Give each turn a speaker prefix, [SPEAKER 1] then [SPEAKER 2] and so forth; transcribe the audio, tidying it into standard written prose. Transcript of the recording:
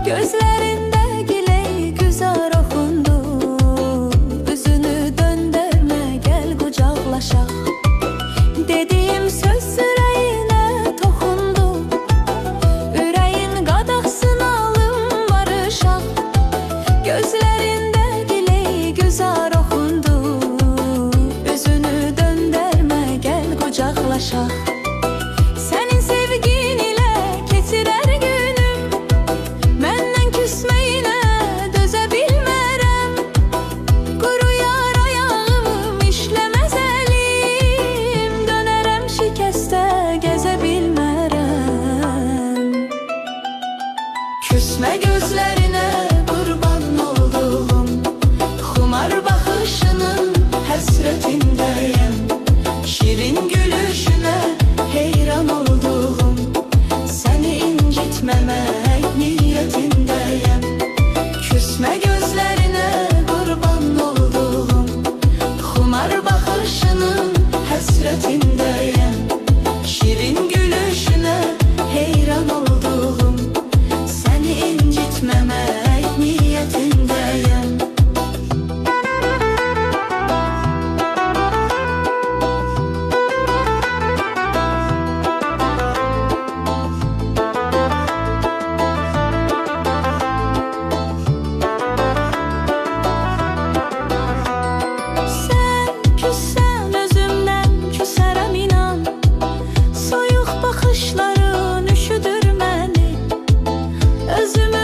[SPEAKER 1] Gözlerinde giley güzar okundu. Üzünü döndürme, gel kucaklaşak. Dediğim söz yüreğine tokundu. Yüreğin qadağsın alım barışak. Gözlerinde giley güzar okundu. Üzünü döndürme, gel kucaklaşak. Senin sevgin ile keçirər günüm. Məndən küsməyinə dözə bilmərəm. Quruyar ayağım, işləməz əlim. Dönərəm şikəstə, gəzə bilmərəm. Küsmə gözlərinə qurban olduğum. Xumar baxışının həsrətindəyəm. Şirin gülüşünə heyran olduğum. Səni incitməmək niyyətindəyəm. Küsmə gözlərinə qurban olduğum. Xumar baxışının həsrətindəyəm. Şirin gülüşünə heyran olduğum. Səni incitməmək niyyətindəyəm. Küssen özümden küsərəm inan. Soyuq baxışların üşüdür məni. Özümü